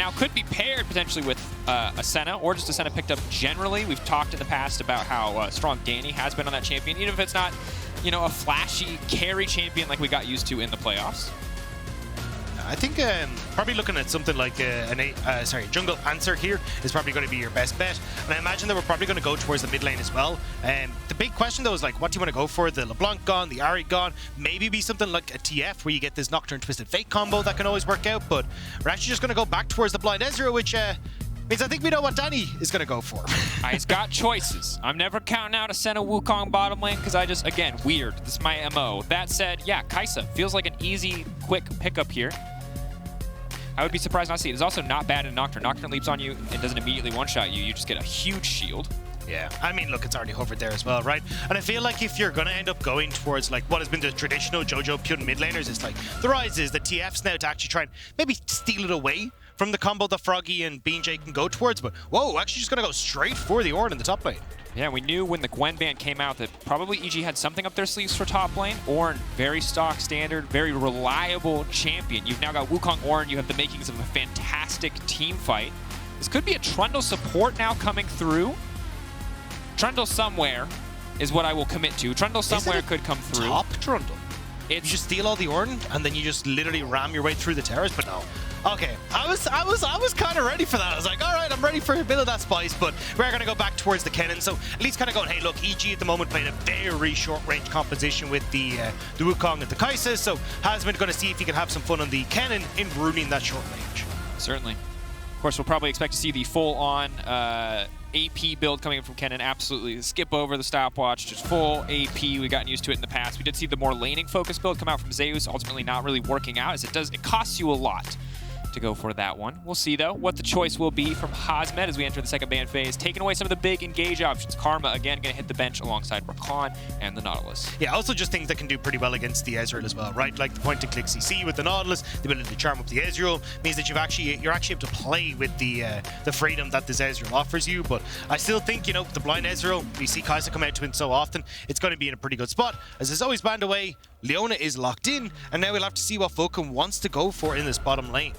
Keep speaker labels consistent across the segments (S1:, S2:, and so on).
S1: now could be paired potentially with a Senna, or just a Senna picked up generally. We've talked in the past about how strong Danny has been on that champion, even if it's not, you know, a flashy carry champion like we got used to in the playoffs.
S2: I think probably looking at something like Jungle Answer here is probably going to be your best bet. And I imagine that we're probably going to go towards the mid lane as well. The big question though is like, what do you want to go for? The LeBlanc gone, the Ahri gone, maybe be something like a TF where you get this Nocturne Twisted Fate combo that can always work out. But we're actually just going to go back towards the Blind Ezreal, which means I think we know what Danny is going to go for.
S1: He's got choices. I'm never counting out a Senna Wukong bottom lane because I just, again, weird. This is my MO. That said, yeah, Kaisa feels like an easy, quick pickup here. I would be surprised not to see it. It's also not bad in Nocturne. Nocturne leaps on you and doesn't immediately one-shot you. You just get a huge shield.
S2: Yeah, I mean, look, it's already hovered there as well, right? And I feel like if you're going to end up going towards like what has been the traditional Jojopyun mid laners, it's like the rises, the TFs now to actually try and maybe steal it away from the combo that Froggy and BeanJ can go towards. But whoa, actually just going to go straight for the Ornn in the top lane.
S1: Yeah, we knew when the Gwen ban came out that probably EG had something up their sleeves for top lane. Ornn, very stock standard, very reliable champion. You've now got Wukong Ornn. You have the makings of a fantastic team fight. This could be a Trundle support now coming through. Trundle somewhere is what I will commit to. Trundle somewhere could come through.
S2: Top Trundle? You just steal all the Ornn and then you just literally ram your way through the towers, but no. Okay, I was kind of ready for that. I was like, all right, I'm ready for a bit of that spice, but we're going to go back towards the Kennen. So at least kind of going, hey, look, EG at the moment playing a very short-range composition with the Wukong and the Kaisa. So Hasmed going to see if he can have some fun on the Kennen in ruining that short range.
S1: Certainly. Of course, we'll probably expect to see the full-on AP build coming in from Kennen. Absolutely skip over the stopwatch, just full AP. We've gotten used to it in the past. We did see the more laning focused build come out from Zeus, ultimately not really working out, as it costs you a lot to go for that one. We'll see, though, what the choice will be from Hasmed as we enter the second ban phase, taking away some of the big engage options. Karma, again, going to hit the bench alongside Rakan and the Nautilus.
S2: Yeah, also just things that can do pretty well against the Ezreal as well, right? Like the point-and-click CC with the Nautilus, the ability to charm up the Ezreal, means that you're actually able to play with the freedom that this Ezreal offers you. But I still think, you know, the blind Ezreal, we see Kaisa come out to it so often, it's going to be in a pretty good spot. As it's always banned away, LEona is locked in, and now we'll have to see what Vulcan wants to go for in this bottom lane.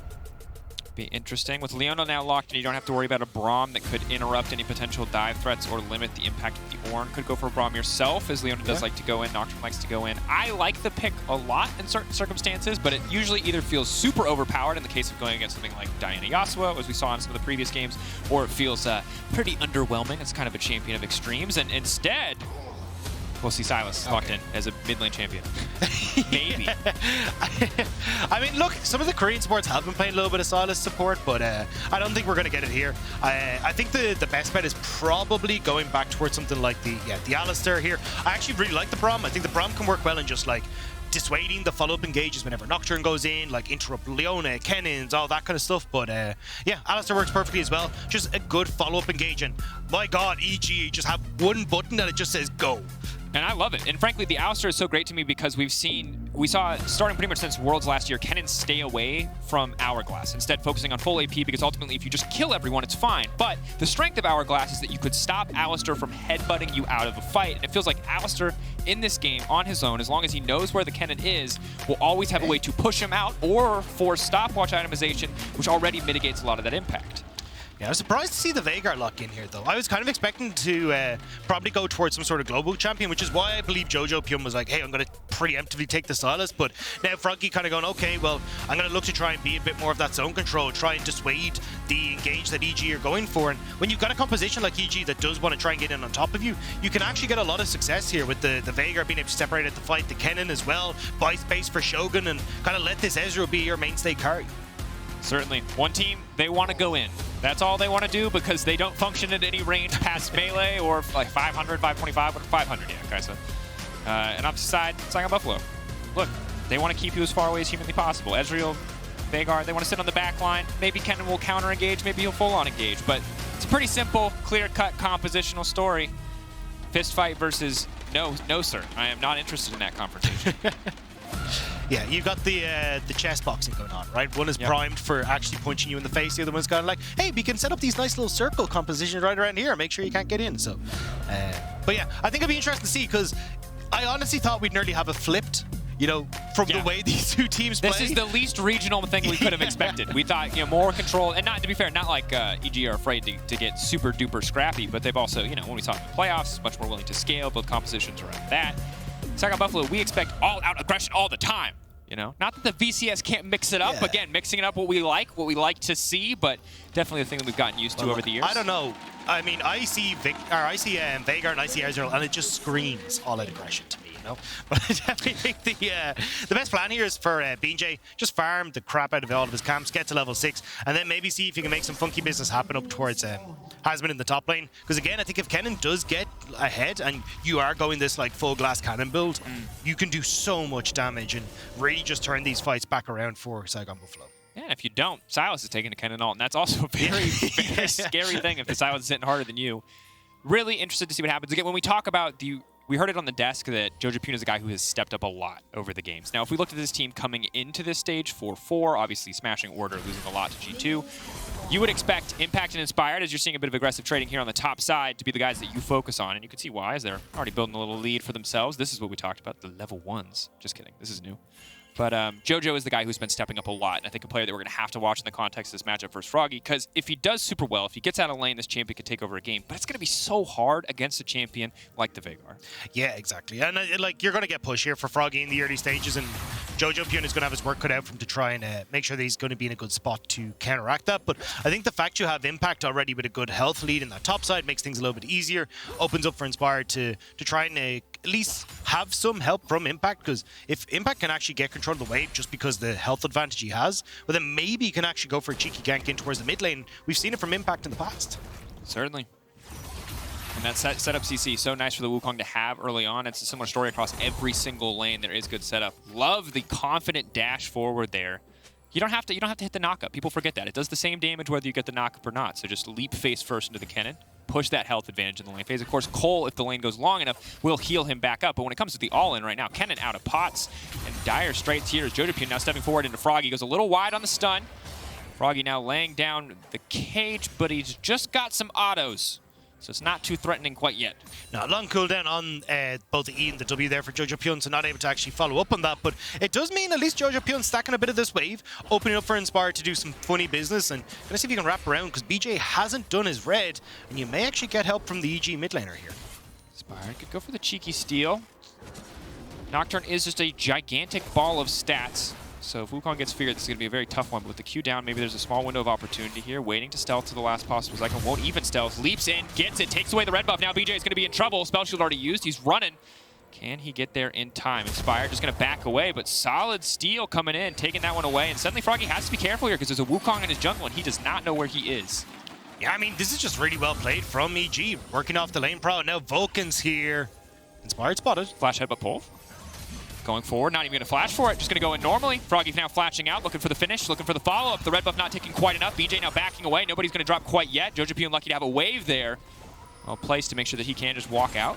S1: Be interesting. With LEona now locked in, you don't have to worry about a Braum that could interrupt any potential dive threats or limit the impact of the Ornn. Could go for a Braum yourself, as LEona does like to go in, Nocturne likes to go in. I like the pick a lot in certain circumstances, but it usually either feels super overpowered in the case of going against something like Diana Yasuo, as we saw in some of the previous games, or it feels pretty underwhelming. It's kind of a champion of extremes, and instead, we'll see Sylas locked in as a mid lane champion. Maybe.
S2: I mean, look, some of the Korean supports have been playing a little bit of Sylas support, but I don't think we're going to get it here. I think the best bet is probably going back towards something like the Alistar here. I actually really like the Braum. I think the Braum can work well in just like dissuading the follow-up engages whenever Nocturne goes in, like interrupt LEona, Kennens, all that kind of stuff. But yeah, Alistar works perfectly as well. Just a good follow-up engage, and my god, EG just have one button that it just says go.
S1: And I love it. And frankly, the Alistar is so great to me because we saw, starting pretty much since Worlds last year, Kennen stay away from Hourglass, instead focusing on full AP, because ultimately if you just kill everyone, it's fine. But the strength of Hourglass is that you could stop Alistar from headbutting you out of a fight. And it feels like Alistar in this game, on his own, as long as he knows where the Kennen is, will always have a way to push him out or force stopwatch itemization, which already mitigates a lot of that impact.
S2: Yeah, I was surprised to see the Veigar lock in here, though. I was kind of expecting to probably go towards some sort of global champion, which is why I believe Jojopyun was like, hey, I'm going to preemptively take the Sylas. But now Froggy kind of going, okay, well, I'm going to look to try and be a bit more of that zone control, try and dissuade the engage that EG are going for. And when you've got a composition like EG that does want to try and get in on top of you, you can actually get a lot of success here with the Veigar being able to separate at the fight, the Kennen as well, buy space for Shogun, and kind of let this Ezreal be your mainstay carry.
S1: Certainly. One team, they want to go in. That's all they want to do, because they don't function at any range past melee or like 500, 525, or 500, yeah, Kaisa. And opposite side, Saigon Buffalo. Look, they want to keep you as far away as humanly possible. Ezreal, Veigar, they want to sit on the back line. Maybe Kennen will counter engage, maybe he'll full on engage, but it's a pretty simple, clear-cut compositional story. Fist fight versus no sir. I am not interested in that confrontation.
S2: Yeah, you've got the chess boxing going on, right? One is primed for actually punching you in the face. The other one's kind of like, hey, we can set up these nice little circle compositions right around here. Make sure you can't get in. So, but yeah, I think it'd be interesting to see, because I honestly thought we'd nearly have a flipped you know, from the way these two teams play.
S1: This is the least regional thing we could have expected. We thought, you know, more control, and not, to be fair, not like EG are afraid to get super duper scrappy, but they've also, you know, when we saw in the playoffs, much more willing to scale, build compositions around that. Saigon Buffalo, we expect all-out aggression all the time. You know, not that the VCS can't mix it up. Again, mixing it up what we like to see, but definitely the thing that we've gotten used to over the years.
S2: I don't know. I mean, I see Veigar and I see Ezreal, and it just screams all-out aggression to me, you know? But I definitely think the best plan here is for BeanJ, just farm the crap out of all of his camps, get to level 6, and then maybe see if you can make some funky business happen up towards Hasmed in the top lane. Because again, I think if Kennen does get ahead and you are going this like full glass cannon build, you can do so much damage and really just turn these fights back around for Saigon Buffalo.
S1: Yeah, if you don't, Sylas is taking a Kennen ult, and that's also a very, very scary thing if the Sylas is hitting harder than you. Really interested to see what happens. Again, when we talk about we heard it on the desk that Jojopyun is a guy who has stepped up a lot over the games. Now, if we looked at this team coming into this stage 4-4, obviously smashing order, losing a lot to G2, you would expect Impact and Inspired, as you're seeing a bit of aggressive trading here on the top side, to be the guys that you focus on. And you can see why, as they're already building a little lead for themselves. This is what we talked about, the level 1s. Just kidding, this is new. But Jojo is the guy who's been stepping up a lot, and I think a player that we're going to have to watch in the context of this matchup versus Froggy, because if he does super well, if he gets out of lane, this champion could take over a game, but it's going to be so hard against a champion like the Veigar. Yeah, exactly. And like, you're going to get push here for Froggy in the early stages, and Jojopyun is going to have his work cut out for him to try and make sure that he's going to be in a good spot to counteract that. But I think the fact you have Impact already with a good health lead in that top side makes things a little bit easier, opens up for Inspired to try and at least have some help from Impact, because if Impact can actually get control of the wave just because the health advantage he has, well then maybe he can actually go for a cheeky gank in towards the mid lane. We've seen it from Impact in the past. Certainly. And that setup CC, so nice for the Wukong to have early on. It's a similar story across every single lane. There is good setup. Love the confident dash forward there. You don't have to hit the knockup. People forget that. It does the same damage whether you get the knockup or not. So just leap face first into the Kennen. Push that health advantage in the lane phase. Of course, Cole, if the lane goes long enough, will heal him back up. But when it comes to the all-in right now, Kennen out of pots and dire straight tears. Jojopyun now stepping forward into Froggy. Goes a little wide on the stun. Froggy now laying down the cage, but he's just got some autos. So it's not too threatening quite yet. Now, long cooldown on both the E and the W there for Jojopyun, so not able to actually follow up on that. But it does mean at least Jojopyun stacking a bit of this wave, opening up for Inspired to do some funny business. And gonna see if you can wrap around, because BJ hasn't done his red, and you may actually get help from the EG mid laner here. Inspired could go for the cheeky steal. Nocturne is just a gigantic ball of stats. So if Wukong gets feared, this is going to be a very tough one. But with the Q down, maybe there's a small window of opportunity here. Waiting to stealth to the last possible second. Won't even stealth. Leaps in, gets it, takes away the red buff. Now BJ is going to be in trouble. Spell shield already used. He's running. Can he get there in time? Inspired just going to back away, but solid steal coming in, taking that one away. And suddenly Froggy has to be careful here because there's a Wukong in his jungle and he does not know where he is. Yeah, I mean, this is just really well played from EG. Working off the lane pro. Now Vulcan's here. Inspired spotted. Flash headbutt pull. Going forward, not even going to flash for it, just going to go in normally. Froggy's now flashing out, looking for the finish, looking for the follow-up. The red buff not taking quite enough. BJ now backing away. Nobody's going to drop quite yet. Jojopyun lucky to have a wave there. Well placed to make sure that he can just walk out.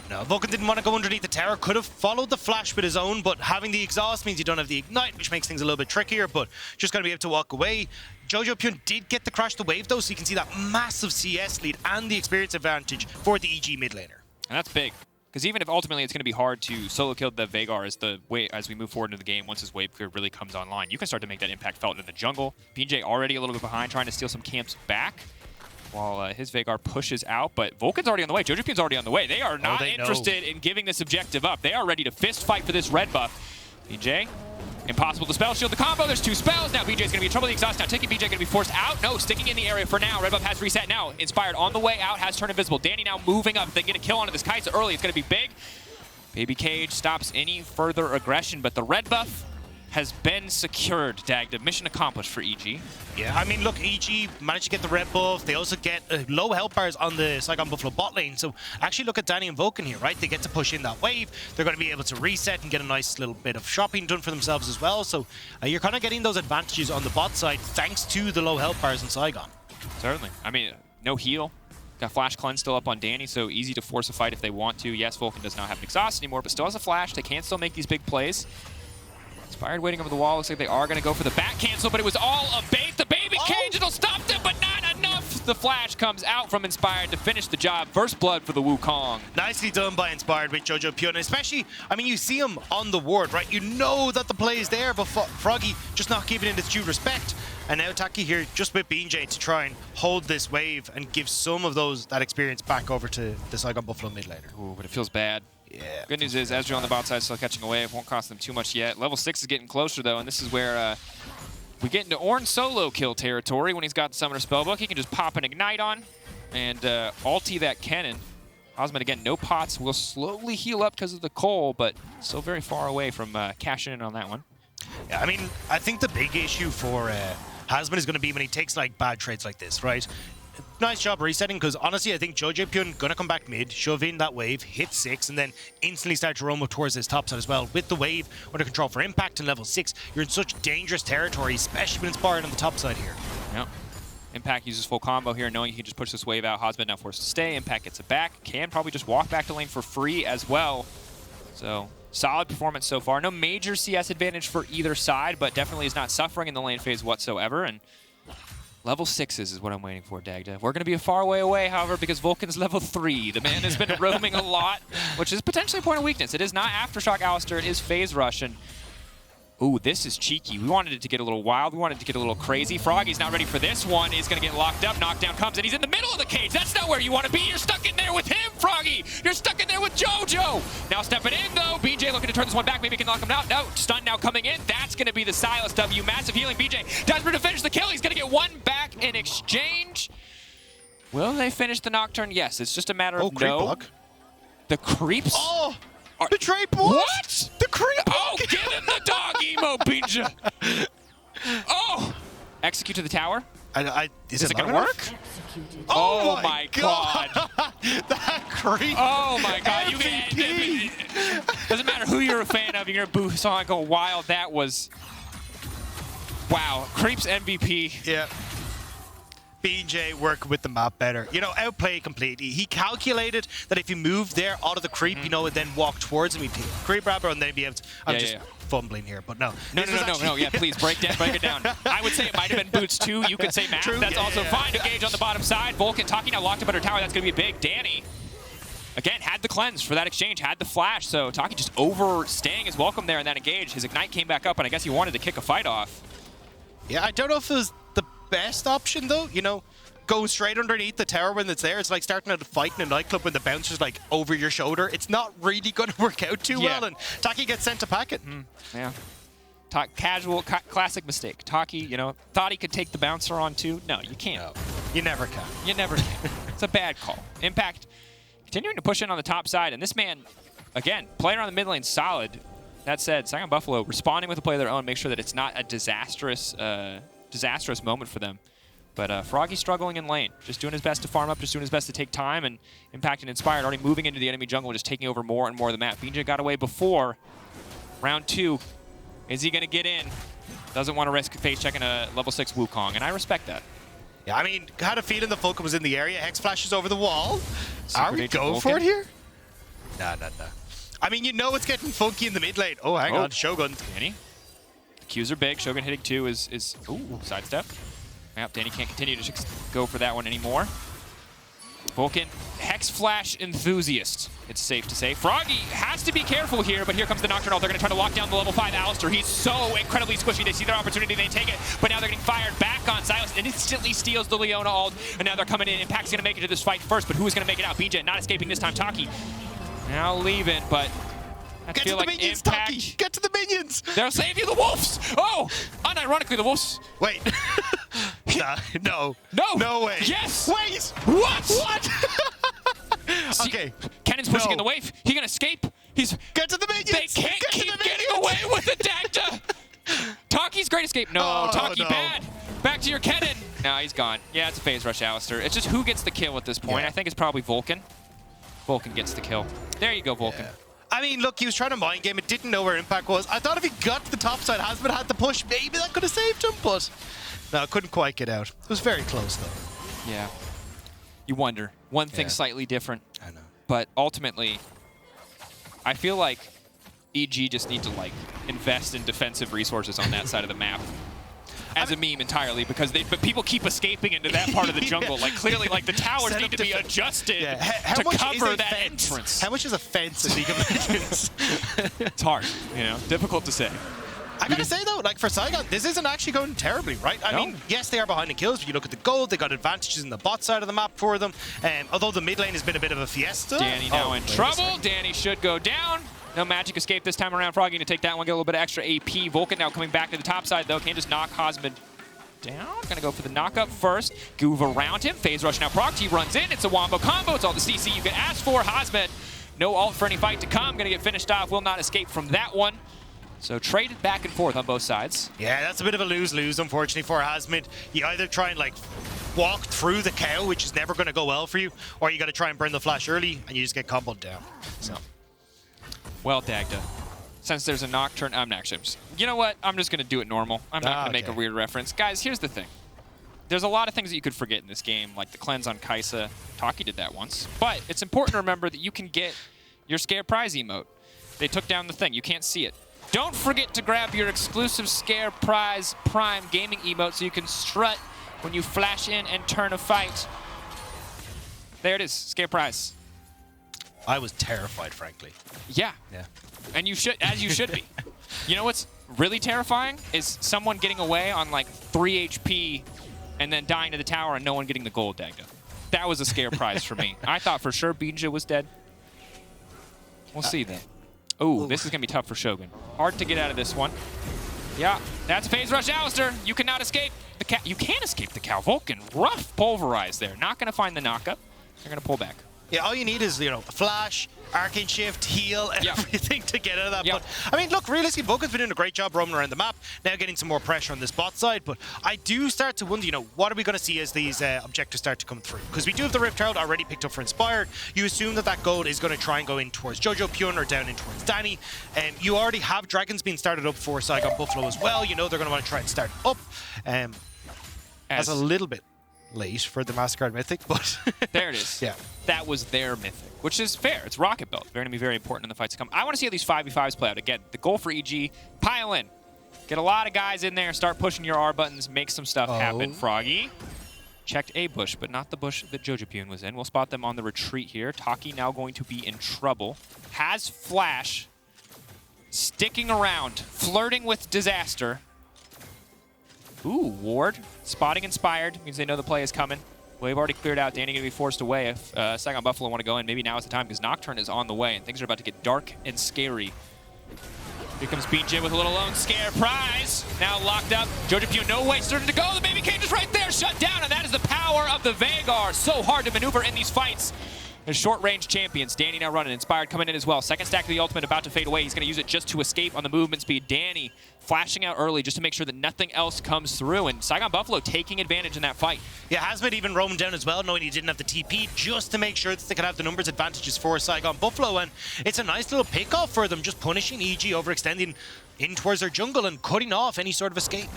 S1: No, Vulcan didn't want to go underneath the tower. Could have followed the flash with his own, but having the exhaust means you don't have the ignite, which makes things a little bit trickier, but just going to be able to walk away. Jojopyun did get the crash the wave, though, so you can see that massive CS lead and the experience advantage for the EG mid laner. And that's big. Because even if ultimately it's going to be hard to solo kill the Veigar as we move forward into the game, once his wave clear really comes online, you can start to make that impact felt in the jungle. BeanJ already a little bit behind, trying to steal some camps back while his Veigar pushes out. But Vulcan's already on the way. Jojopyun's already on the way. They are not interested in giving this objective up. They are ready to fist fight for this red buff. BeanJ, impossible to spell shield the combo. There's two spells. Now BJ's going to be in trouble with the exhaust. Now Taki, BJ going to be forced out. No, sticking in the area for now. Red buff has reset now. Inspired on the way out, has turned invisible. Danny now moving up. If they get a kill onto this Kaisa early, it's going to be big. Baby Cage stops any further aggression, but the red buff has been secured, Dagda. Mission accomplished for EG. Yeah, I mean, look, EG managed to get the red buff. They also get low health bars on the Saigon Buffalo bot lane. So actually look at Danny and Vulcan here, right? They get to push in that wave. They're going to be able to reset and get a nice little bit of shopping done for themselves as well. So you're kind of getting those advantages on the bot side thanks to the low health bars in Saigon. Certainly. I mean, no heal. Got Flash Cleanse still up on Danny, so easy to force a fight if they want to. Yes, Vulcan does not have an exhaust anymore, but still has a flash. They can still make these big plays. Inspired waiting over the wall. Looks like they are going to go for the back cancel, but it was all a bait. The baby cage, it'll stop them, but not enough. the flash comes out from Inspired to finish the job. First blood for the Wukong.
S2: Nicely done by Inspired with Jojopyun, especially, I mean, you see him on the ward, right? You know that the play is there, but Froggy just not giving it its due respect. And now Taki here just with BeanJ to try and hold this wave and give some of that experience back over to the Saigon Buffalo mid laner.
S1: Ooh, but it feels bad.
S2: Yeah.
S1: Good news is Ezreal on the bot side still catching a wave. Won't cost them too much yet. Level 6 is getting closer, though, and this is where we get into Ornn solo kill territory when he's got the Summoner Spellbook. He can just pop an Ignite on and ulti that Kennen. Hasmed, again, no pots. Will slowly heal up because of the coal, but still very far away from cashing in on that one.
S2: Yeah, I mean, I think the big issue for Hasmed is going to be when he takes like bad trades like this, right? Nice job resetting, because honestly, I think Jojopyun going to come back mid, shove in that wave, hit 6, and then instantly start to roam up towards this top side as well. With the wave under control for impact and level 6, you're in such dangerous territory, especially when Inspired on the top side here.
S1: Yep. Impact uses full combo here, knowing he can just push this wave out. Hasmed now forced to stay. Impact gets it back. Can probably just walk back to lane for free as well. So, solid performance so far. No major CS advantage for either side, but definitely is not suffering in the lane phase whatsoever. And level 6s is what I'm waiting for, Dagda. We're going to be a far way away, however, because Vulcan's level 3. The man has been roaming a lot, which is potentially a point of weakness. It is not Aftershock Alistar, it is Phase Rush. And ooh, this is cheeky. We wanted it to get a little wild. We wanted it to get a little crazy. Froggy's not ready for this one. He's going to get locked up. Knockdown comes, and he's in the middle of the cage. That's not where you want to be. You're stuck in there with him, Froggy. You're stuck in there with Jojo. Now stepping in, though. BeanJ looking to turn this one back. Maybe he can knock him out. No, stun now coming in. That's going to be the Sylas W. Massive healing. BeanJ desperate to finish the kill. He's going to get one back in exchange. Will they finish the Nocturne? Yes. It's just a matter of
S2: creep block.
S1: The creeps?
S2: Oh! The trade block!
S1: What?
S2: The creep block!
S1: Oh, give him the dog emo, BeanJ. Oh! Execute to the tower.
S2: Is it
S1: going to work? Oh my god.
S2: That creep.
S1: Oh my god. You doesn't matter who you're a fan of, you're going to boo Sonic go wild. That was... Wow. Creeps MVP.
S2: Yeah. BeanJ work with the map better. You know, outplay completely. He calculated that if you move there out of the creep, you know, and then walk towards him, he'd take a creep grabber and then be able to... I'm just fumbling here, but no.
S1: No, yeah, please, break it down. I would say it might have been boots too. You could say map.
S2: True.
S1: That's also fine. Engage on the bottom side. Vulcan, Taki now locked up under tower. That's going to be big. Danny, again, had the cleanse for that exchange, had the flash, so Taki just overstaying his welcome there in that engage. His Ignite came back up, and I guess he wanted to kick a fight off.
S2: Yeah, I don't know if it was the best option, though. You know, going straight underneath the tower when it's there, it's like starting a fight in a nightclub when the bouncer's like over your shoulder. It's not really going to work out too well, and Taki gets sent to packet.
S1: Yeah. Casual, classic mistake. Taki, you know, thought he could take the bouncer on too. No, you can't.
S2: No, you never can.
S1: You never can. It's a bad call. Impact continuing to push in on the top side, and this man, again, player on the mid lane solid. That said, Saigon Buffalo responding with a play of their own, make sure that it's not a disastrous moment for them. But Froggy struggling in lane, just doing his best to farm up, just doing his best to take time, and Impact and Inspired already moving into the enemy jungle, just taking over more and more of the map. BeanJ got away before round 2. Is he going to get in? Doesn't want to risk face checking a level 6 Wukong, and I respect that.
S2: Yeah, I mean, had a feeling the Vulcan was in the area. Hex flashes over the wall. Are we going
S1: Vulcan?
S2: for it here? Nah. I mean, you know it's getting funky in the mid lane. Oh, hang on, Shogun.
S1: Danny. The Qs are big. Shogun hitting 2 is ooh, sidestep. Yep, Danny can't continue to just go for that one anymore. Vulcan, Hex Flash enthusiast, it's safe to say. Froggy has to be careful here, but here comes the Nocturne ult. They're going to try to lock down the level 5 Alistar. He's so incredibly squishy. They see their opportunity, they take it, but now they're getting fired back on Sylas and instantly steals the LEona ult, and now they're coming in. Impact's going to make it to this fight first, but who is going to make it out? BeanJ not escaping this time. Taki now leaving, but I
S2: Get
S1: feel
S2: to the
S1: like
S2: minions,
S1: Impact...
S2: Taki! Get to the minions!
S1: They'll save you, the wolves! Oh! Unironically, the wolves...
S2: Wait. No.
S1: No
S2: way.
S1: Yes!
S2: Wait!
S1: What? See,
S2: Okay.
S1: Kennen's pushing in the wave. He gonna escape. He's...
S2: Get to the minions!
S1: They can't keep getting away with the Dagda! Taki's great escape. No, Taki bad. Back to your Kennen. No, he's gone. Yeah, it's a phase rush Alistar. It's just who gets the kill at this point. I think it's probably Vulcan. Vulcan gets the kill. There you go, Vulcan.
S2: Yeah. I mean, look, he was trying to mind game. It didn't know where Impact was. I thought if he got to the top side, Hasmed had to push. Maybe that could have saved him, but no, couldn't quite get out. It was very close, though.
S1: Yeah. You wonder. One thing slightly different.
S2: I know.
S1: But ultimately, I feel like EG just need to, like, invest in defensive resources on that side of the map. as a meme entirely because but people keep escaping into that part of the jungle. Like clearly, like the towers need to be adjusted to cover that entrance.
S2: How much is a fence in League of Legends?
S1: It's hard, you know, difficult to say.
S2: I gotta say though, like for Saigon, this isn't actually going terribly, right? I mean, yes, they are behind the kills, but you look at the gold, they got advantages in the bot side of the map for them. Although the mid lane has been a bit of a fiesta.
S1: Danny now in trouble. Danny should go down. No magic escape this time around. Froggy to take that one, get a little bit of extra AP. Vulcan now coming back to the top side though. Can't just knock Hasmed down. Gonna go for the knock up first. Groove around him. Phase rush now. Progty runs in. It's a wombo combo. It's all the CC you can ask for. Hasmed, no ult for any fight to come. Gonna get finished off. Will not escape from that one. So traded back and forth on both sides.
S2: Yeah, that's a bit of a lose-lose, unfortunately, for Hasmed. You either try and like walk through the cow, which is never going to go well for you, or you got to try and burn the flash early, and you just get comboed down. So,
S1: well, Dagda, since there's a Nocturne, you know what? I'm just going to do it normal. I'm not going to make a weird reference. Guys, here's the thing. There's a lot of things that you could forget in this game, like the cleanse on Kaisa. Taki did that once. But it's important to remember that you can get your Scare Prize emote. They took down the thing. You can't see it. Don't forget to grab your exclusive Scare Prize Prime gaming emote so you can strut when you flash in and turn a fight. There it is, Scare Prize.
S2: I was terrified, frankly.
S1: Yeah. And you should, as you should be. You know what's really terrifying is someone getting away on like 3 HP and then dying to the tower and no one getting the gold, Dagda. That was a Scare Prize for me. I thought for sure BeanJ was dead. We'll see then. Oh, this is going to be tough for Shogun. Hard to get out of this one. Yeah, that's a phase rush, Alistar. You cannot escape the cow. You can't escape the cow. Vulcan, rough pulverized there. Not going to find the knockup. They're going to pull back.
S2: Yeah, all you need is, you know, a flash, arcane shift, heal, everything to get out of that. But, I mean, look, realistically, Vulcan's been doing a great job roaming around the map, now getting some more pressure on this bot side. But I do start to wonder, you know, what are we going to see as these objectives start to come through? Because we do have the Rift Herald already picked up for Inspired. You assume that that gold is going to try and go in towards Jojopyun or down in towards Danny. And you already have Dragons being started up for Saigon Buffalo as well. You know they're going to want to try and start up. As a little bit late for the Mastercard Mythic, but
S1: there it is.
S2: Yeah,
S1: that was their Mythic, which is fair. It's Rocket Belt. They're going to be very important in the fights to come. I want to see how these 5v5s play out. Again, the goal for EG, pile in. Get a lot of guys in there, start pushing your R buttons, make some stuff happen. Froggy checked a bush, but not the bush that Jojopyun was in. We'll spot them on the retreat here. Taki now going to be in trouble. Has flash, sticking around, flirting with disaster. Ooh, ward. Spotting Inspired. Means they know the play is coming. Wave already cleared out. Danny going to be forced away if Saigon Buffalo want to go in. Maybe now is the time because Nocturne is on the way and things are about to get dark and scary. Here comes BeanJ with a little lone scare prize. Now locked up. Jojopyun no way starting to go. The baby cage is right there. Shut down. And that is the power of the Veigar. So hard to maneuver in these fights. The short-range champions. Danny now running. Inspired coming in as well. Second stack of the ultimate about to fade away. He's going to use it just to escape on the movement speed. Danny flashing out early just to make sure that nothing else comes through. And Saigon Buffalo taking advantage in that fight.
S2: Yeah, Hasmed even roamed down as well, knowing he didn't have the TP, just to make sure that they could have the numbers advantages for Saigon Buffalo. And it's a nice little pick-off for them, just punishing EG, overextending in towards their jungle and cutting off any sort of escape.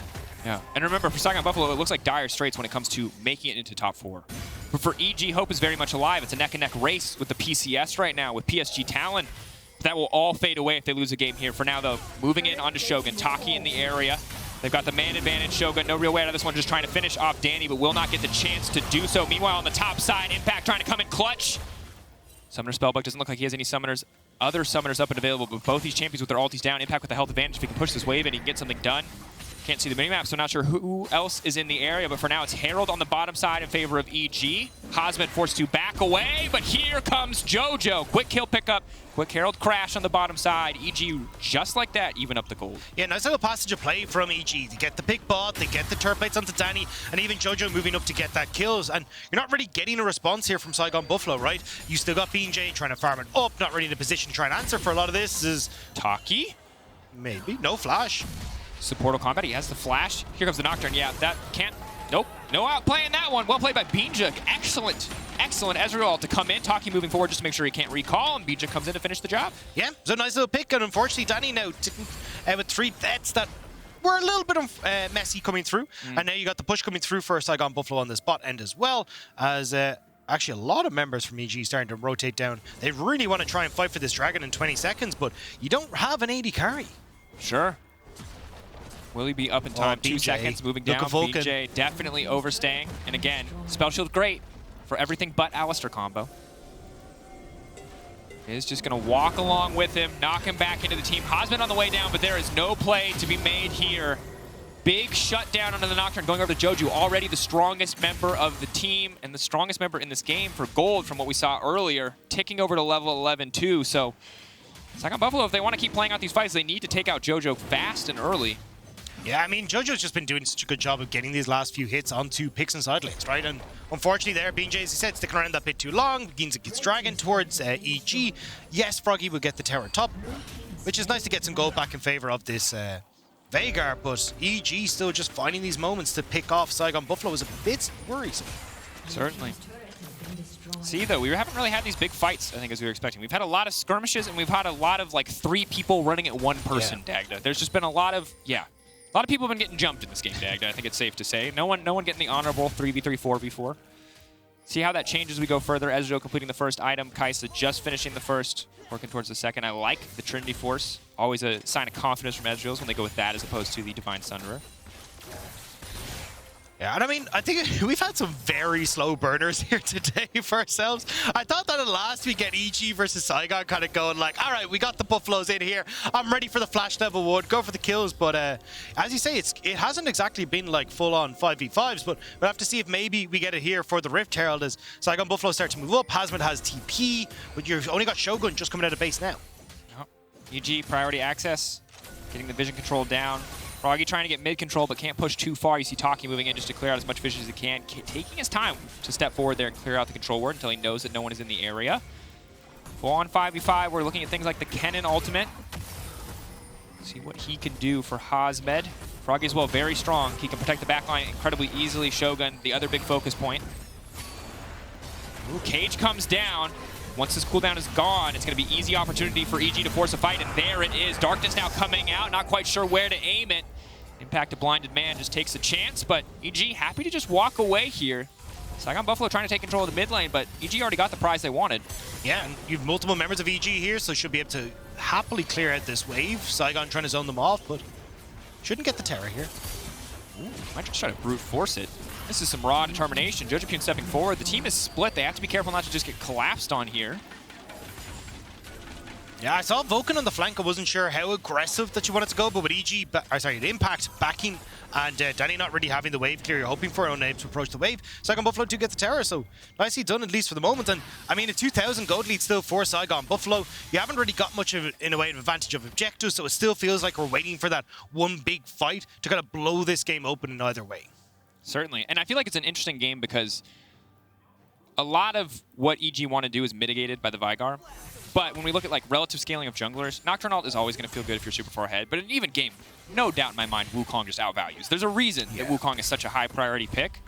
S1: Yeah, and remember, for Saigon Buffalo, it looks like dire straits when it comes to making it into top 4. But for EG, hope is very much alive. It's a neck-and-neck race with the PCS right now, with PSG Talon. That will all fade away if they lose a game here. For now, though, moving in onto Shogun. Taki in the area. They've got the man advantage. Shogun, no real way out of this one, just trying to finish off Danny, but will not get the chance to do so. Meanwhile, on the top side, Impact trying to come in clutch. Summoner Spellbook doesn't look like he has any summoners. Other summoners up and available, but both these champions with their ultis down. Impact with the health advantage. If he can push this wave and he can get something done. Can't see the minimap, so not sure who else is in the area, but for now it's Herald on the bottom side in favor of EG. Hasmed forced to back away, but here comes Jojo. Quick kill pickup, quick Herald crash on the bottom side. EG, just like that, even up the gold.
S2: Yeah, nice little passage of play from EG. They get the pick bot, they get the turret plates onto Danny, and even Jojo moving up to get that kills. And you're not really getting a response here from Saigon Buffalo, right? You still got BeanJ trying to farm it up, not really in a position to try and answer for a lot of this. Is
S1: Taki?
S2: Maybe, no flash.
S1: Supportal combat, he has the flash. Here comes the Nocturne. Yeah, that can't. Nope. No outplaying that one. Well played by BeanJ. Excellent. Excellent Ezreal to come in. Taki moving forward just to make sure he can't recall, and BeanJ comes in to finish the job.
S2: Yeah, so nice little pick, and unfortunately Danny now with 3 deaths that were a little bit messy coming through. And now you got the push coming through for Saigon Buffalo on this bot end as well, as actually a lot of members from EG starting to rotate down. They really want to try and fight for this dragon in 20 seconds, but you don't have an AD carry.
S1: Sure. Will he be up in time? 2
S2: BeanJ.
S1: seconds, moving down.
S2: Vulcan.
S1: BeanJ definitely overstaying. And again, Spell Shield great for everything but Alistar combo. Is just going to walk along with him, knock him back into the team. Hasmed on the way down, but there is no play to be made here. Big shutdown onto the Nocturne, going over to Joju, already the strongest member of the team and the strongest member in this game for gold from what we saw earlier, ticking over to level 11 too. So Saigon Buffalo, if they want to keep playing out these fights, they need to take out Jojo fast and early.
S2: Yeah, I mean, Jojo's just been doing such a good job of getting these last few hits onto picks and side lanes, right? And unfortunately there, BeanJ, as he said, sticking around that bit too long, gets dragging towards EG. Yes, Froggy will get the tower top, which is nice to get some gold back in favor of this Veigar, but EG still just finding these moments to pick off Saigon Buffalo is a bit worrisome.
S1: Certainly. See, though, we haven't really had these big fights, I think, as we were expecting. We've had a lot of skirmishes, and we've had a lot of, like, 3 people running at 1 person, Dagda. There's just been a lot of, a lot of people have been getting jumped in this game, Dagda. I think it's safe to say. No one getting the honorable 3v3, 4v4. See how that changes as we go further. Ezreal completing the first item. Kaisa just finishing the first, working towards the second. I like the Trinity Force. Always a sign of confidence from Ezreal's when they go with that as opposed to the Divine Sunderer.
S2: Yeah, and I mean, I think we've had some very slow burners here today for ourselves. I thought that at last we get EG versus Saigon kind of going like, all right, we got the Buffaloes in here. I'm ready for the flash level 1, go for the kills. But as you say, it hasn't exactly been like full-on 5v5s, but we'll have to see if maybe we get it here for the Rift Herald as Saigon Buffalo start to move up. Hasmed has TP, but you've only got Shogun just coming out of base now.
S1: EG priority access, getting the vision control down. Froggy trying to get mid control, but can't push too far. You see Taki moving in just to clear out as much vision as he can, taking his time to step forward there and clear out the control ward until he knows that no one is in the area. Full on 5v5, we're looking at things like the Kennen ultimate. See what he can do for Hasmed. Froggy as well, very strong. He can protect the backline incredibly easily. Shogun, the other big focus point. Ooh, Cage comes down. Once this cooldown is gone, it's going to be easy opportunity for EG to force a fight, and there it is. Darkness now coming out, not quite sure where to aim it. Impact, a blinded man, just takes a chance, but EG happy to just walk away here. Saigon Buffalo trying to take control of the mid lane, but EG already got the prize they wanted. Yeah, and you have multiple members of EG here, so should be able to happily clear out this wave. Saigon trying to zone them off, but shouldn't get the terror here. Ooh, might just try to brute force it. This is some raw determination. Jojopyun stepping forward. The team is split. They have to be careful not to just get collapsed on here.
S2: Yeah, I saw Vulcan on the flank. I wasn't sure how aggressive that you wanted to go, but with EG, the Impact backing and Danny not really having the wave clear you're hoping for, unable to approach the wave, Saigon Buffalo do get the tower, so nicely done, at least for the moment. And I mean, a 2,000 gold lead still for Saigon Buffalo. You haven't really got much of, in a way, of advantage of objectives, so it still feels like we're waiting for that one big fight to kind of blow this game open in either way. Certainly, and I feel like it's an interesting game because a lot of what EG want to do is mitigated by the Veigar. But when we look at like relative scaling of junglers, Nocturne ult is always going to feel good if you're super far ahead. But in an even game, no doubt in my mind, Wukong just outvalues. There's a reason that Wukong is such a high priority pick.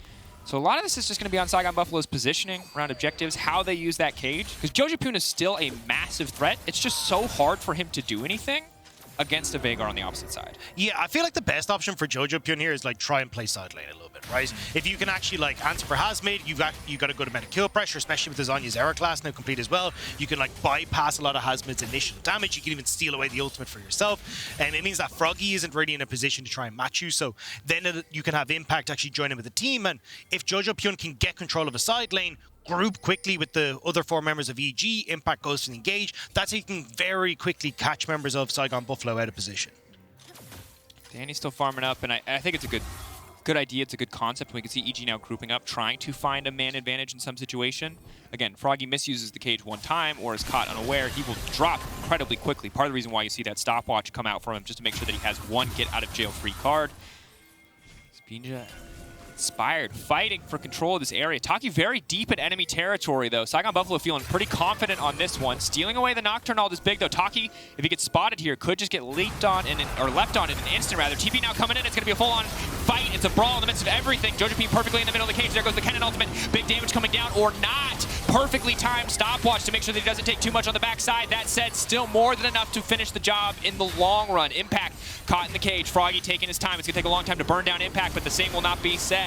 S2: So a lot of this is just going to be on Saigon Buffalo's positioning around objectives, how they use that cage. Because Jojopyun is still a massive threat. It's just so hard for him to do anything against a Veigar on the opposite side. Yeah, I feel like the best option for Jojopyun here is like try and play side lane a little bit, right? If you can actually like answer for Hasmed, you got a good amount of kill pressure, especially with the Zhonya's Era class now complete as well. You can like bypass a lot of Hasmed's initial damage. You can even steal away the ultimate for yourself. And it means that Froggy isn't really in a position to try and match you. So then you can have Impact actually join in with the team. And if Jojopyun can get control of a side lane, group quickly with the other 4 members of EG, Impact goes to the engage. That's how you can very quickly catch members of Saigon Buffalo out of position. Danny's still farming up, and I think it's a good idea. It's a good concept. We can see EG now grouping up, trying to find a man advantage in some situation. Again, Froggy misuses the cage one time or is caught unaware. He will drop incredibly quickly. Part of the reason why you see that stopwatch come out for him, just to make sure that he has one get out of jail free card. BeanJ inspired, fighting for control of this area. Taki very deep in enemy territory, though. Saigon Buffalo feeling pretty confident on this one. Stealing away the Nocturne ult is big, though. Taki, if he gets spotted here, could just get leaped on, or left on in an instant, rather. TP now coming in. It's going to be a full-on fight. It's a brawl in the midst of everything. Jojopyun perfectly in the middle of the cage. There goes the Kennen ultimate. Big damage coming down, or not. Perfectly timed stopwatch to make sure that he doesn't take too much on the backside. That said, still more than enough to finish the job in the long run. Impact caught in the cage. Froggy taking his time. It's going to take a long time to burn down Impact, but the same will not be said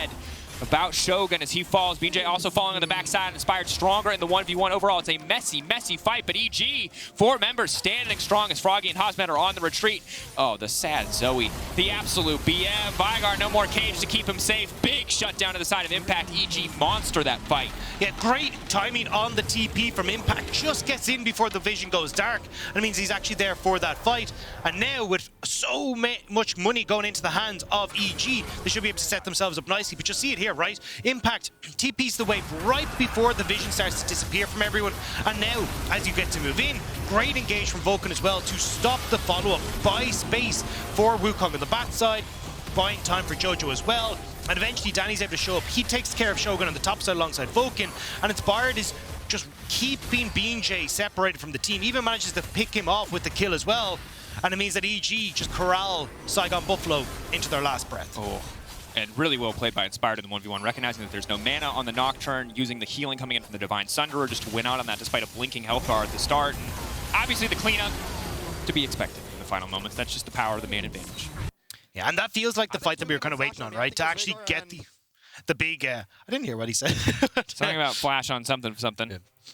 S1: about Shogun as he falls. BeanJ also falling on the backside, Inspired stronger in the 1v1. Overall, it's a messy fight, but EG, 4 members standing strong as Froggy and Hasmed are on the retreat. Oh, the sad Zoe. The absolute BM. Veigar, no more cage to keep him safe. Big shutdown to the side of Impact. EG monster that fight.
S2: Yeah, great timing on the TP from Impact. Just gets in before the vision goes dark. And it means he's actually there for that fight. And now with so much money going into the hands of EG, they should be able to set themselves up nicely. But you'll see it here, right? Impact TP's the wave right before the vision starts to disappear from everyone. And now, as you get to move in, great engage from Vulcan as well to stop the follow-up, buy space for Wukong on the backside, buying time for Jojo as well. And eventually Danny's able to show up. He takes care of Shogun on the top side alongside Vulcan, and Inspired is just keeping BeanJ separated from the team, even manages to pick him off with the kill as well. And it means that EG just corral Saigon Buffalo into their last breath.
S1: Oh, and really well played by Inspired in the 1v1, recognizing that there's no mana on the Nocturne, using the healing coming in from the Divine Sunderer just to win out on that despite a blinking health bar at the start. And obviously the cleanup to be expected in the final moments. That's just the power of the main advantage.
S2: Yeah, and that feels like the fight that we were kind of waiting on, right? To actually get the big... I didn't hear what he said.
S1: Something about flash on something.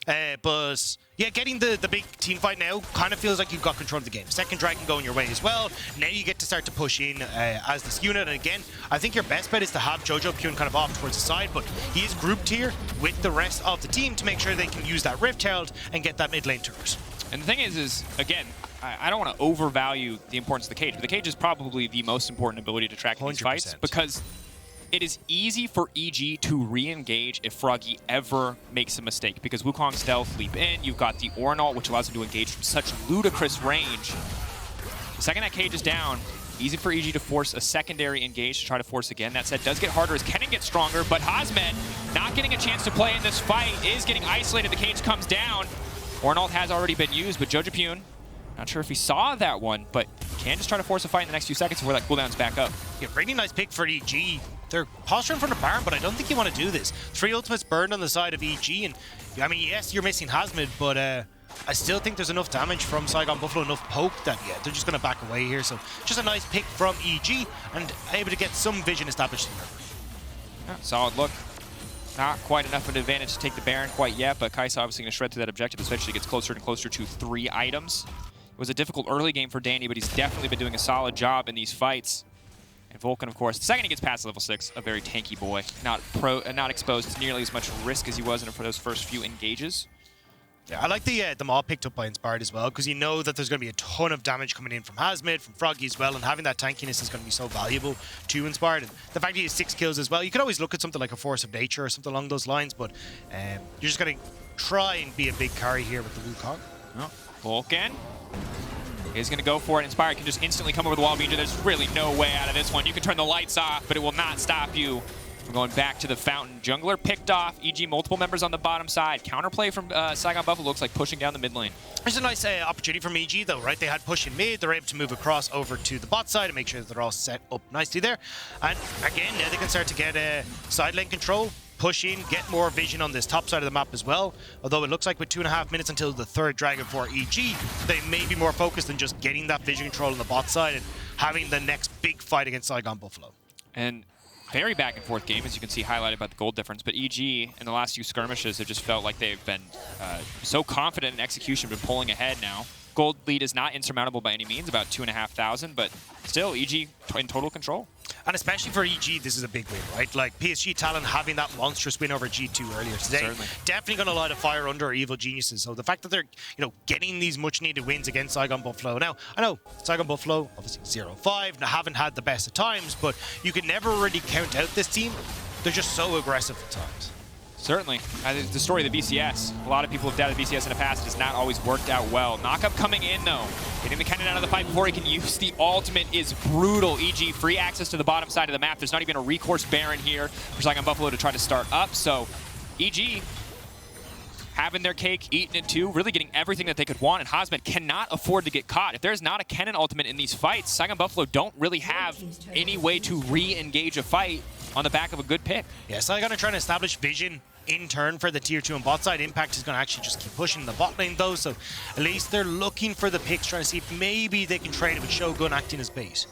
S2: Yeah. But yeah, getting the big team fight now kind of feels like you've got control of the game. Second dragon going your way as well. Now you get to start to push in as this unit. And again, I think your best bet is to have Jojopyun kind of off towards the side, but he is grouped here with the rest of the team to make sure they can use that Rift Herald and get that mid lane turret.
S1: And the thing is again, I don't want to overvalue the importance of the cage, but the cage is probably the most important ability to track in these fights, because it is easy for EG to re-engage if Froggy ever makes a mistake, because Wukong stealth leap in, you've got the Ornn, which allows him to engage from such ludicrous range. The second that cage is down, easy for EG to force a secondary engage to try to force again. That said, does get harder as Kennen gets stronger, but Hasmed not getting a chance to play in this fight, is getting isolated. The cage comes down. Ornn has already been used, but Jojopyun, not sure if he saw that one, but can just try to force a fight in the next few seconds before that cooldown's back up.
S2: Yeah, really nice pick for EG. They're posturing for the Baron, but I don't think you want to do this. 3 ultimates burned on the side of EG, and I mean, yes, you're missing Hasmed, but I still think there's enough damage from Saigon Buffalo, enough poke that, yeah, they're just going to back away here. So just a nice pick from EG, and able to get some vision established in there.
S1: Yeah, solid look. Not quite enough of an advantage to take the Baron quite yet, but Kaisa obviously going to shred through that objective, especially as he gets closer and closer to 3 items. It was a difficult early game for Danny, but he's definitely been doing a solid job in these fights. And Vulcan, of course, the second he gets past level 6, a very tanky boy, not exposed to nearly as much risk as he was in for those first few engages.
S2: Yeah, I like the maul picked up by Inspired as well, because you know that there's going to be a ton of damage coming in from Hasmed, from Froggy as well, and having that tankiness is going to be so valuable to Inspired. And the fact that he has 6 kills as well, you could always look at something like a Force of Nature or something along those lines, but you're just going to try and be a big carry here with the Wukong.
S1: Oh, Vulcan is going to go for it. Inspired can just instantly come over the wall. BeanJ, there's really no way out of this one. You can turn the lights off, but it will not stop you from going back to the fountain. Jungler picked off. EG multiple members on the bottom side. Counterplay from Saigon Buffalo looks like pushing down the mid lane.
S2: There's a nice opportunity from EG though, right? They had push in mid. They're able to move across over to the bot side and make sure that they're all set up nicely there. And again, now they can start to get side lane control. Push in, get more vision on this top side of the map as well. Although it looks like with 2.5 minutes until the 3rd dragon for EG, they may be more focused on just getting that vision control on the bot side and having the next big fight against Saigon Buffalo.
S1: And very back and forth game, as you can see highlighted by the gold difference. But EG, in the last few skirmishes, have just felt like they've been so confident in execution, been pulling ahead now. Gold lead is not insurmountable by any means, about 2,500, but still EG in total control.
S2: And especially for EG, this is a big win, right? Like PSG Talon having that monstrous win over G2 earlier today,
S1: certainly
S2: definitely going to light a fire under our evil geniuses. So the fact that they're, getting these much-needed wins against Saigon Buffalo. Now, I know Saigon Buffalo, obviously 0-5, haven't had the best of times, but you can never really count out this team. They're just so aggressive at times.
S1: Certainly. The story of the BCS. A lot of people have doubted BCS in the past. It has not always worked out well. Knockup coming in, though. Getting the Kennen out of the fight before he can use the ultimate is brutal. EG, free access to the bottom side of the map. There's not even a recourse Baron here for Saigon Buffalo to try to start up. So, EG having their cake, eating it too, really getting everything that they could want, and Hasmed cannot afford to get caught. If there's not a Kennen ultimate in these fights, Saigon Buffalo don't really have any way to re-engage a fight on the back of a good pick.
S2: Yeah, Saigon are trying to establish vision in turn for the tier 2 and bot side. Impact is going to actually just keep pushing the bot lane though, so at least they're looking for the picks, trying to see if maybe they can trade it with Shogun acting as bait.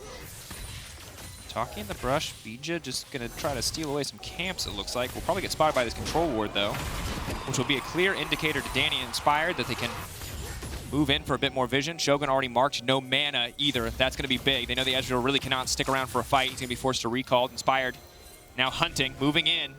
S1: Taki in the brush. BeanJ just going to try to steal away some camps, it looks like. We'll probably get spotted by this control ward, though, which will be a clear indicator to Danny and Inspired that they can move in for a bit more vision. Shogun already marked no mana either. That's going to be big. They know the Ezreal really cannot stick around for a fight. He's going to be forced to recall. Inspired now hunting, moving in.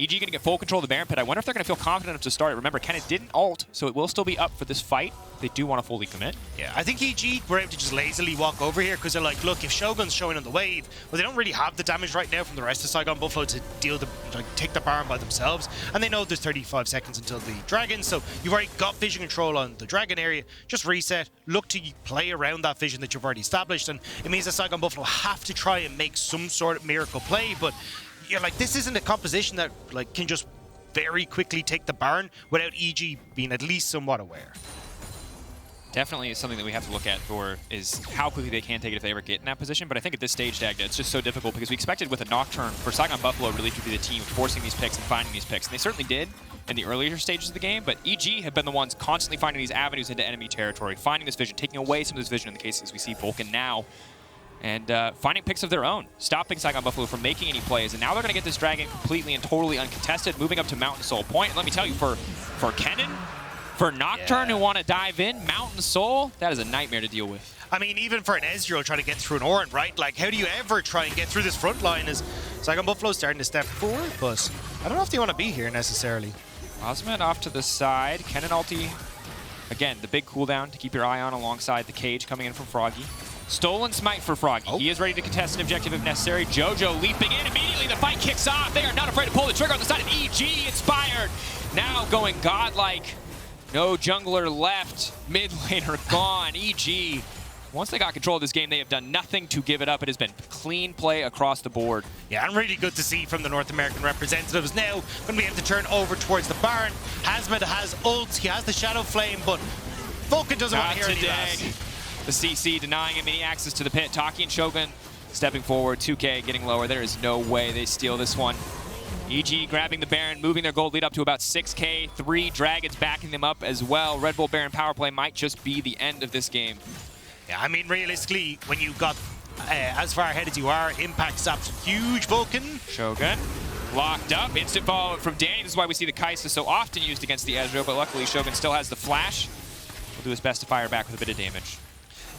S1: EG going to get full control of the Baron Pit. I wonder if they're going to feel confident enough to start it. Remember, Kennen didn't ult, so it will still be up for this fight. They do want to fully commit.
S2: Yeah, I think EG were able to just lazily walk over here because they're like, look, if Shogun's showing on the wave, well, they don't really have the damage right now from the rest of Saigon Buffalo to deal the, take the Baron by themselves. And they know there's 35 seconds until the Dragon, so you've already got vision control on the Dragon area. Just reset, look to play around that vision that you've already established, and it means that Saigon Buffalo have to try and make some sort of miracle play, but you're like, this isn't a composition that like can just very quickly take the Baron without EG being at least somewhat aware.
S1: Definitely is something that we have to look at for is how quickly they can take it if they ever get in that position. But I think at this stage, Dagda, it's just so difficult because we expected with a Nocturne for Saigon Buffalo really to be the team forcing these picks and finding these picks. And they certainly did in the earlier stages of the game, but EG have been the ones constantly finding these avenues into enemy territory, finding this vision, taking away some of this vision in the cases we see Vulcan now, and finding picks of their own, stopping Saigon Buffalo from making any plays. And now they're going to get this Dragon completely and totally uncontested, moving up to Mountain Soul Point. And let me tell you, for Kennen, for Nocturne who want to dive in, Mountain Soul, that is a nightmare to deal with.
S2: I mean, even for an Ezreal trying to get through an Ornn, right? Like, how do you ever try and get through this front line as Saigon Buffalo's starting to step forward, but I don't know if they want to be here necessarily.
S1: Hasmed off to the side. Kennen ulti. Again, the big cooldown to keep your eye on alongside the cage coming in from Froggy. Stolen Smite for Froggy. He is ready to contest an objective if necessary. Jojo leaping in. Immediately the fight kicks off. They are not afraid to pull the trigger on the side of EG. Inspired. Now going godlike. No jungler left. Mid laner gone. EG. Once they got control of this game, they have done nothing to give it up. It has been clean play across the board.
S2: Yeah, and really good to see from the North American representatives. Now, going to be able to turn over towards the Baron. Hasmed has ult. He has the Shadow Flame, but Vulcan doesn't want to hear any of that.
S1: The CC denying him any access to the pit. Taki and Shogun stepping forward. 2K getting lower. There is no way they steal this one. EG grabbing the Baron, moving their gold lead up to about 6K. 3 Dragons backing them up as well. Red Bull Baron power play might just be the end of this game.
S2: Yeah, I mean, realistically, when you got as far ahead as you are, Impact stops huge Vulcan.
S1: Shogun locked up. Instant follow from Danny. This is why we see the Kaisa so often used against the Ezreal, but luckily Shogun still has the flash. Will do his best to fire back with a bit of damage.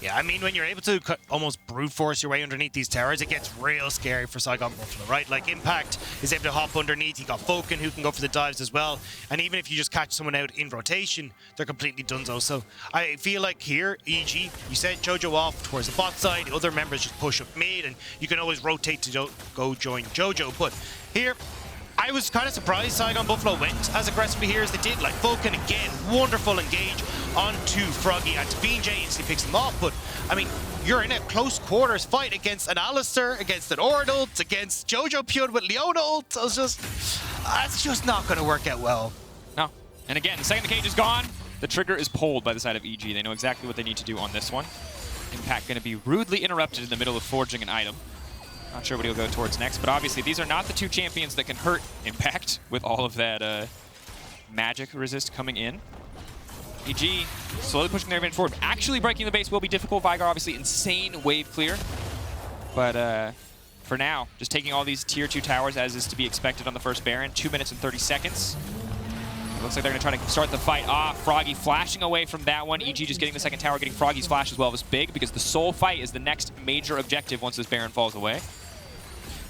S2: Yeah, I mean, when you're able to almost brute force your way underneath these towers, it gets real scary for Saigon Buffalo, right? Like, Impact is able to hop underneath. You got Vulcan who can go for the dives as well. And even if you just catch someone out in rotation, they're completely donezo. So I feel like here, EG, you send Jojo off towards the bot side. The other members just push up mid, and you can always rotate to go join Jojo. But here, I was kind of surprised Saigon Buffalo went as aggressively here as they did. Like, Vulcan again, wonderful engage onto Froggy, and BeanJ instantly picks them off. But I mean, you're in a close quarters fight against an Alistar, against an Ornn ult, against Jojopyun with LEona ult. So it's just, that's just not going to work out well.
S1: No. And again, the second the cage is gone, the trigger is pulled by the side of EG. They know exactly what they need to do on this one. Impact going to be rudely interrupted in the middle of forging an item. Not sure what he'll go towards next, but obviously these are not the 2 champions that can hurt Impact with all of that magic resist coming in. EG slowly pushing their advantage forward. Actually breaking the base will be difficult. Veigar obviously insane wave clear. But for now, just taking all these tier 2 towers as is to be expected on the first Baron. 2 minutes and 30 seconds. It looks like they're going to try to start the fight off. Froggy flashing away from that one. EG just getting the second tower, getting Froggy's flash as well was big because the soul fight is the next major objective once this Baron falls away.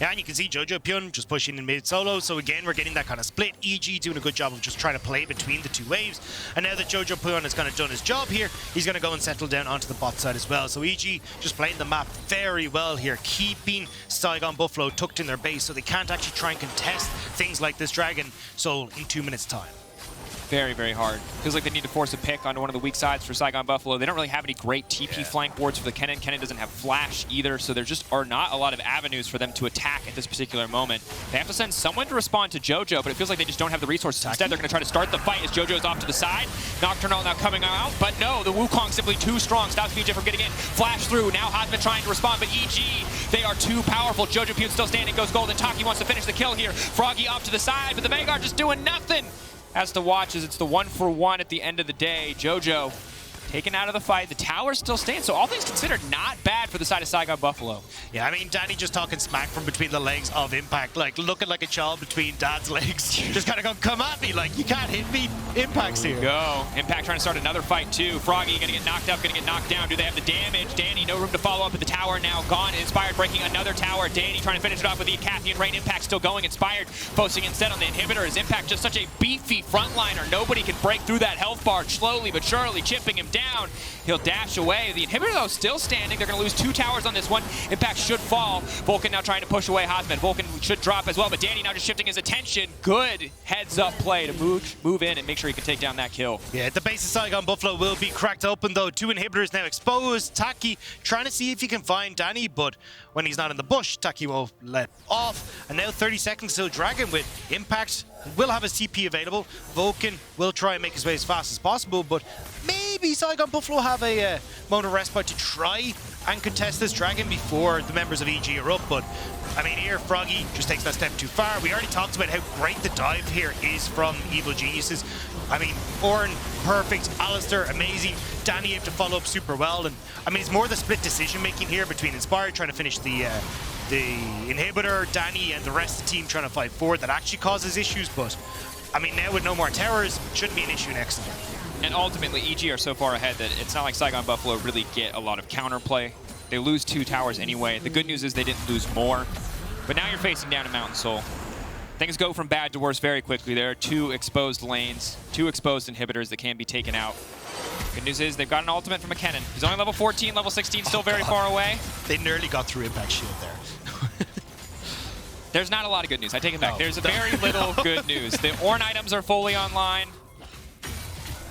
S2: Yeah, and you can see Jojopyun just pushing in mid solo. So again, we're getting that kind of split. EG doing a good job of just trying to play between the 2 waves. And now that Jojopyun has kind of done his job here, he's going to go and settle down onto the bot side as well. So EG just playing the map very well here, keeping Saigon Buffalo tucked in their base so they can't actually try and contest things like this Dragon Soul in 2 minutes time.
S1: Very, very hard. Feels like they need to force a pick onto one of the weak sides for Saigon Buffalo. They don't really have any great TP flank wards for the Kennen. Kennen doesn't have flash either, so there just are not a lot of avenues for them to attack at this particular moment. They have to send someone to respond to Jojo, but it feels like they just don't have the resources. Instead, they're going to try to start the fight as Jojo's off to the side. Nocturne now coming out, but no, the Wukong simply too strong. Stops BeanJ from getting in. Flash through. Now Hasmed trying to respond, but EG, they are too powerful. Jojopyun still standing, goes gold, and Taki wants to finish the kill here. Froggy off to the side, but the Veigar just doing nothing. Has to watch as it's the 1-for-1 at the end of the day. Jojo taken out of the fight. The tower's still staying, so all things considered, not bad for the side of Saigon Buffalo.
S2: Yeah, I mean, Danny just talking smack from between the legs of Impact, like looking like a child between Dad's legs. Just kind of going, come at me, like, you can't hit me. Impact's here.
S1: Go. Impact trying to start another fight, too. Froggy gonna get knocked up, gonna get knocked down. Do they have the damage? Danny, no room to follow up at the tower now. Gone. Inspired breaking another tower. Danny trying to finish it off with the Cathian Rain. Impact still going. Inspired posting instead on the inhibitor. Is Impact just such a beefy frontliner? Nobody can break through that health bar. Slowly but surely chipping him down. He'll dash away. The inhibitor, though, still standing. They're going to lose 2 towers on this one. Impact should fall. Vulcan now trying to push away Hasmed. Vulcan should drop as well, but Danny now just shifting his attention. Good heads-up play to move in and make sure he can take down that kill.
S2: Yeah, the base of Saigon Buffalo will be cracked open, though. 2 inhibitors now exposed. Taki trying to see if he can find Danny, but when he's not in the bush, Taki will let off. And now 30 seconds till Dragon with Impact will have a CP available. Vulcan will try and make his way as fast as possible, but maybe Saigon Buffalo have a moment of respite to try and contest this Dragon before the members of EG are up. But I mean, here Froggy just takes that step too far. We already talked about how great the dive here is from Evil Geniuses. I mean, Ornn, perfect. Alistar, amazing. Danny able to follow up super well. And I mean, it's more the split decision making here between Inspired trying to finish the inhibitor, Danny, and the rest of the team trying to fight forward that actually causes issues. But I mean, now with no more towers, shouldn't be an issue next time.
S1: And ultimately, EG are so far ahead that it's not like Saigon Buffalo really get a lot of counterplay. They lose 2 towers anyway. The good news is they didn't lose more. But now you're facing down to Mountain Soul. Things go from bad to worse very quickly. There are 2 exposed lanes, 2 exposed inhibitors that can be taken out. Good news is they've got an ultimate from Kennen. He's only level 14, level 16, still very far away.
S2: They nearly got through Impact Shield there.
S1: There's not a lot of good news. I take it back. There's very little good news. The Ornn items are fully online.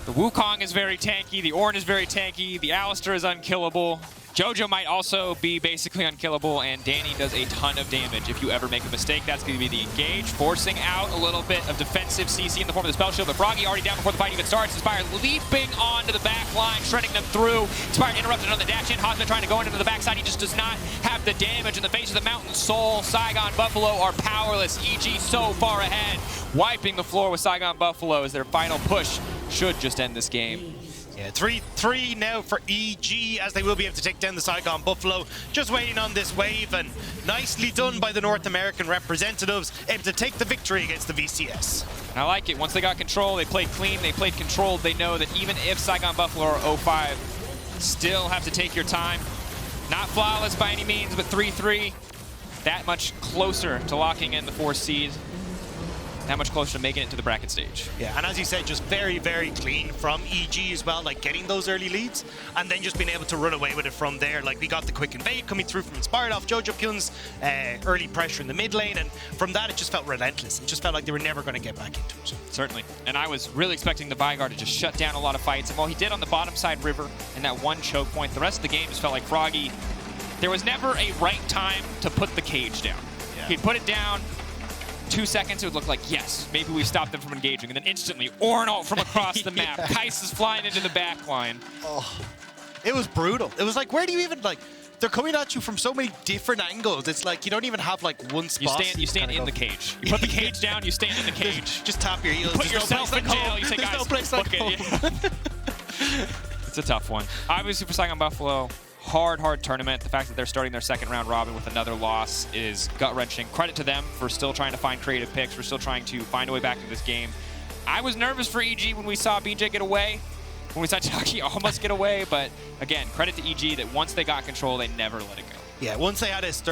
S1: The Wukong is very tanky. The Ornn is very tanky. The Alistar is unkillable. Jojo might also be basically unkillable, and Danny does a ton of damage. If you ever make a mistake, that's going to be the engage, forcing out a little bit of defensive CC in the form of the spell shield. But Froggy already down before the fight even starts. Inspired leaping onto the back line, shredding them through. Inspired interrupted on the dash in. Hasmed trying to go into the backside. He just does not have the damage in the face of the Mountain Soul. Saigon Buffalo are powerless. EG so far ahead, wiping the floor with Saigon Buffalo as their final push should just end this game.
S2: Yeah, 3-3 now for EG as they will be able to take down the Saigon Buffalo. Just waiting on this wave, and nicely done by the North American representatives, able to take the victory against the VCS.
S1: I like it. Once they got control, they played clean, they played controlled. They know that even if Saigon Buffalo are 0-5, still have to take your time. Not flawless by any means, but 3-3. That much closer to locking in the 4th seed. That much closer to making it to the bracket stage.
S2: Yeah, and as you said, just very, very clean from EG as well, like getting those early leads and then just being able to run away with it from there. Like we got the quick invade coming through from Inspired off Jojopyun's early pressure in the mid lane, and from that it just felt relentless. It just felt like they were never going to get back into it.
S1: Certainly, and I was really expecting the Veigar to just shut down a lot of fights, and while he did on the bottom side river and that one choke point, the rest of the game just felt like Froggy. There was never a right time to put the cage down. Yeah. He'd put it down, 2 seconds, it would look like, yes, maybe we stopped them from engaging. And then instantly, Ornn ult from across the map. Kaisa's flying into the back line.
S2: Oh, it was brutal. It was like, where do you even, like, they're coming at you from so many different angles. It's like, you don't even have, like, one spot.
S1: You stand in the cage. You put the cage down, you stand in the cage.
S2: Just tap your heels.
S1: You put yourself in jail, you say,
S2: There's
S1: guys,
S2: no place like home.
S1: It's a tough one. Obviously for Saigon Buffalo, hard tournament. The fact that they're starting their 2nd round robin with another loss is gut-wrenching. Credit to them for still trying to find creative picks, for still trying to find a way back into this game. I was nervous for EG when we saw BeanJ get away, when we saw Taki almost get away, but again, credit to EG that once they got control, they never let it go.
S2: Yeah, once they had a